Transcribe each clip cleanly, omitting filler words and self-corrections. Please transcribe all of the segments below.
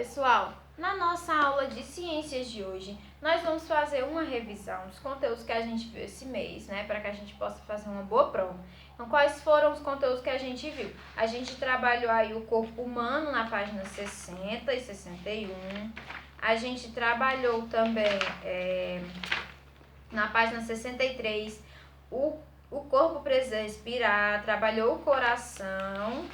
Pessoal, na nossa aula de ciências de hoje, nós vamos fazer uma revisão dos conteúdos que a gente viu esse mês, né, para que a gente possa fazer uma boa prova. Então, quais foram os conteúdos que a gente viu? A gente trabalhou aí o corpo humano na página 60 e 61. A gente trabalhou também na página 63 o corpo precisa respirar, trabalhou o coração.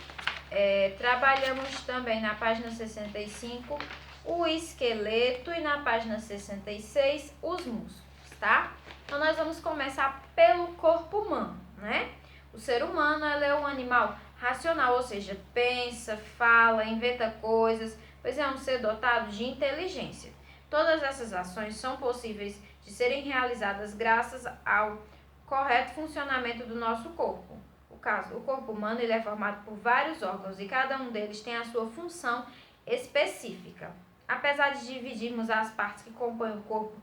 Trabalhamos também na página 65 o esqueleto e na página 66 os músculos, tá? Então, nós vamos começar pelo corpo humano, né? O ser humano é um animal racional, ou seja, pensa, fala, inventa coisas, pois é um ser dotado de inteligência. Todas essas ações são possíveis de serem realizadas graças ao correto funcionamento do nosso corpo. O corpo humano ele é formado por vários órgãos e cada um deles tem a sua função específica. Apesar de dividirmos as partes que compõem o corpo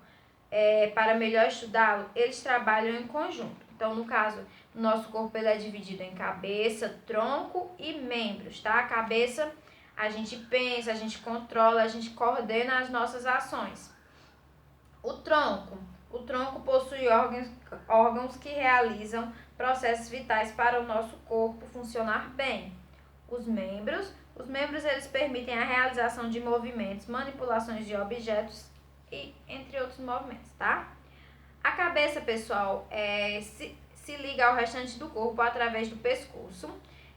para melhor estudá-lo, eles trabalham em conjunto. Então, no caso, o nosso corpo ele é dividido em cabeça, tronco e membros, tá? A cabeça, a gente pensa, a gente controla, a gente coordena as nossas ações. O tronco possui órgãos que realizam processos vitais para o nosso corpo funcionar bem. Os membros eles permitem a realização de movimentos, manipulações de objetos e entre outros movimentos, tá? A cabeça, pessoal, se liga ao restante do corpo através do pescoço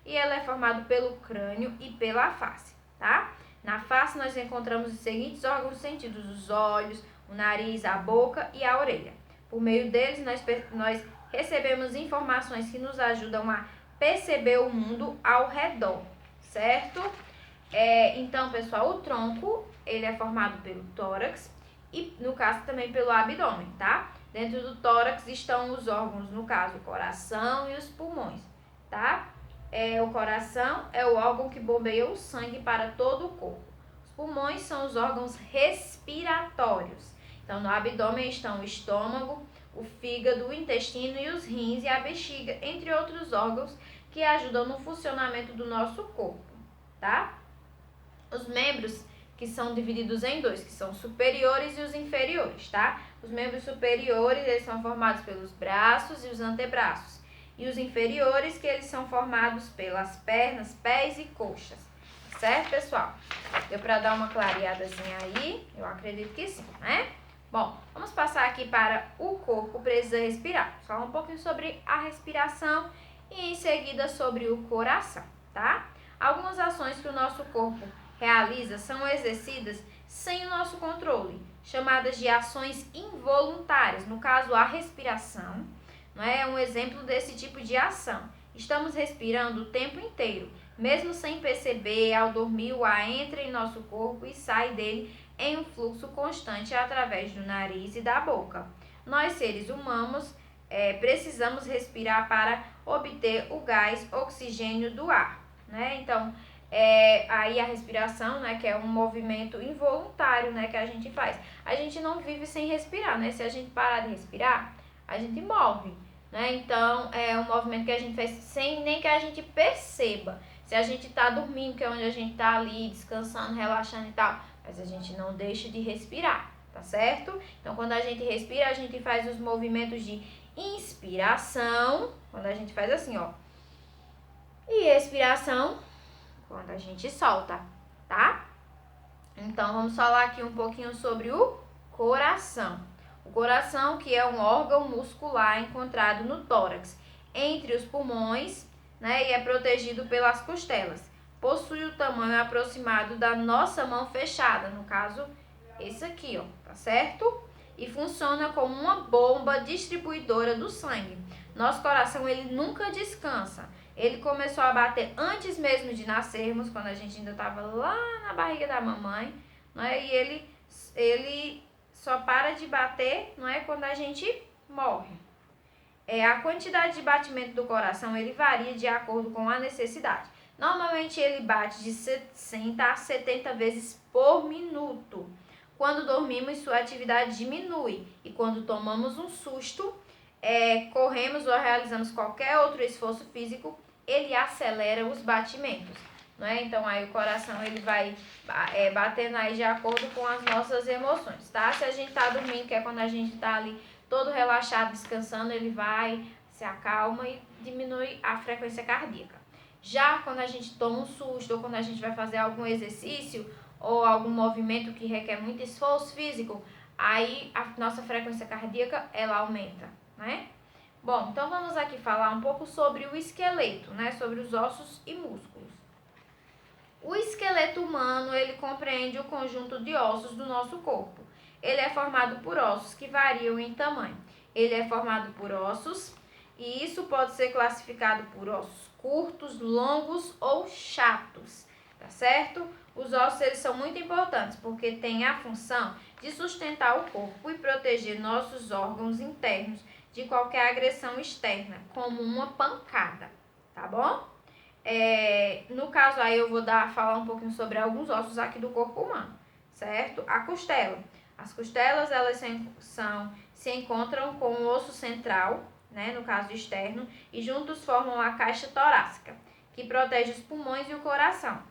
e ela é formada pelo crânio e pela face, tá? Na face nós encontramos os seguintes órgãos sentidos: os olhos, o nariz, a boca e a orelha. Por meio deles, nós recebemos informações que nos ajudam a perceber o mundo ao redor, certo? Então, pessoal, o tronco ele é formado pelo tórax e, no caso, também pelo abdômen, tá? Dentro do tórax estão os órgãos, no caso, o coração e os pulmões, tá? O coração é o órgão que bombeia o sangue para todo o corpo. Os pulmões são os órgãos respiratórios. Então, no abdômen estão o estômago, o fígado, o intestino e os rins e a bexiga, entre outros órgãos que ajudam no funcionamento do nosso corpo, tá? Os membros que são divididos em dois, que são os superiores e os inferiores, tá? Os membros superiores, eles são formados pelos braços e os antebraços. E os inferiores, que eles são formados pelas pernas, pés e coxas. Certo, pessoal? Deu para dar uma clareadazinha aí? Eu acredito que sim, né? Bom, vamos passar aqui para o corpo precisa respirar. Falar um pouquinho sobre a respiração e em seguida sobre o coração, tá? Algumas ações que o nosso corpo realiza são exercidas sem o nosso controle, chamadas de ações involuntárias. No caso, a respiração, não é um exemplo desse tipo de ação. Estamos respirando o tempo inteiro, mesmo sem perceber. Ao dormir, o ar entra em nosso corpo e sai dele em um fluxo constante através do nariz e da boca. Nós, seres humanos, precisamos respirar para obter o gás oxigênio do ar, né? Então, aí a respiração, né, que é um movimento involuntário, né, que a gente faz. A gente não vive sem respirar, né? Se a gente parar de respirar, a gente morre, né? Então, é um movimento que a gente faz sem nem que a gente perceba. Se a gente tá dormindo, que é onde a gente tá ali descansando, relaxando e tal, mas a gente não deixa de respirar, tá certo? Então, quando a gente respira, a gente faz os movimentos de inspiração, quando a gente faz assim, ó, e expiração, quando a gente solta, tá? Então, vamos falar aqui um pouquinho sobre o coração. O coração, que é um órgão muscular encontrado no tórax, entre os pulmões, né, e é protegido pelas costelas. Possui o tamanho aproximado da nossa mão fechada, no caso, esse aqui, ó, tá certo? E funciona como uma bomba distribuidora do sangue. Nosso coração, ele nunca descansa. Ele começou a bater antes mesmo de nascermos, quando a gente ainda estava lá na barriga da mamãe, não é? E ele só para de bater, não é, quando a gente morre. A quantidade de batimento do coração, ele varia de acordo com a necessidade. Normalmente ele bate de 60 a 70 vezes por minuto. Quando dormimos, sua atividade diminui e quando tomamos um susto, corremos ou realizamos qualquer outro esforço físico, ele acelera os batimentos. né? Então aí o coração ele vai batendo aí de acordo com as nossas emoções, tá? Se a gente tá dormindo, que é quando a gente tá ali todo relaxado, descansando, ele vai, se acalma e diminui a frequência cardíaca. Já quando a gente toma um susto ou quando a gente vai fazer algum exercício ou algum movimento que requer muito esforço físico, aí a nossa frequência cardíaca ela aumenta, né? Bom, então vamos aqui falar um pouco sobre o esqueleto, né? Sobre os ossos e músculos. O esqueleto humano, ele compreende o conjunto de ossos do nosso corpo. Ele é formado por ossos que variam em tamanho. Ele é formado por ossos e isso pode ser classificado por ossos curtos, longos ou chatos, tá certo? Os ossos eles são muito importantes porque têm a função de sustentar o corpo e proteger nossos órgãos internos de qualquer agressão externa, como uma pancada, tá bom? No caso aí eu vou falar um pouquinho sobre alguns ossos aqui do corpo humano, certo? A costela. As costelas elas se encontram com o osso central, né, no caso externo, e juntos formam a caixa torácica, que protege os pulmões e o coração.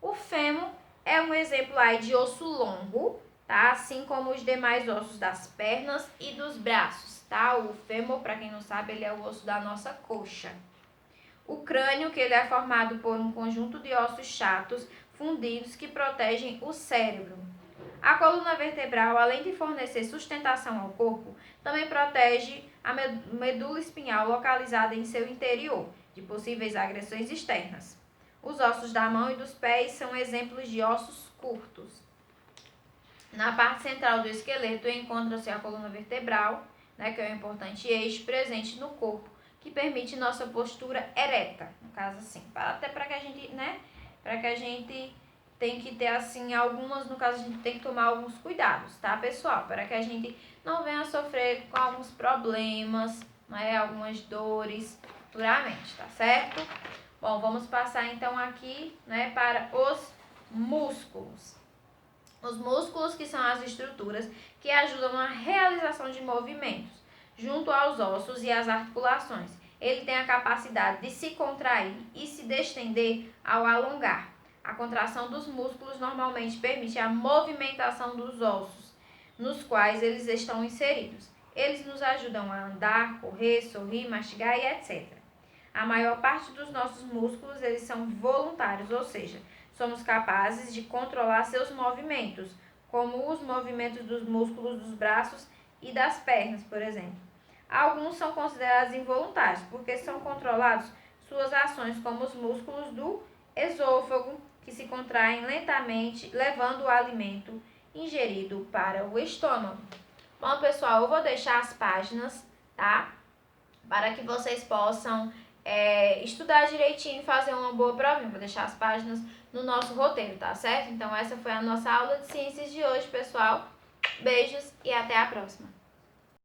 O fêmur é um exemplo aí de osso longo, tá? Assim como os demais ossos das pernas e dos braços, tá? O fêmur, para quem não sabe, ele é o osso da nossa coxa. O crânio, que ele é formado por um conjunto de ossos chatos fundidos que protegem o cérebro. A coluna vertebral, além de fornecer sustentação ao corpo, também protege a medula espinhal localizada em seu interior de possíveis agressões externas. Os ossos da mão e dos pés são exemplos de ossos curtos. Na parte central do esqueleto encontra-se a coluna vertebral, né, que é um importante eixo presente no corpo, que permite nossa postura ereta, no caso assim, até para que a gente, né, para que a gente tem que ter assim algumas, no caso a gente tem que tomar alguns cuidados, tá, pessoal, para que a gente não venha sofrer com alguns problemas, né, algumas dores futuramente, tá certo? Bom, vamos passar então aqui, né, para os músculos. Os músculos, que são as estruturas que ajudam na realização de movimentos, junto aos ossos e às articulações. Ele tem a capacidade de se contrair e se distender ao alongar. A contração dos músculos normalmente permite a movimentação dos ossos, nos quais eles estão inseridos. Eles nos ajudam a andar, correr, sorrir, mastigar e etc. A maior parte dos nossos músculos eles são voluntários, ou seja, somos capazes de controlar seus movimentos, como os movimentos dos músculos dos braços e das pernas, por exemplo. Alguns são considerados involuntários, porque são controlados suas ações, como os músculos do esôfago, que se contraem lentamente, levando o alimento ingerido para o estômago. Bom, pessoal, eu vou deixar as páginas, tá? Para que vocês possam estudar direitinho e fazer uma boa provinha. Vou deixar as páginas no nosso roteiro, tá certo? Então, essa foi a nossa aula de ciências de hoje, pessoal. Beijos e até a próxima!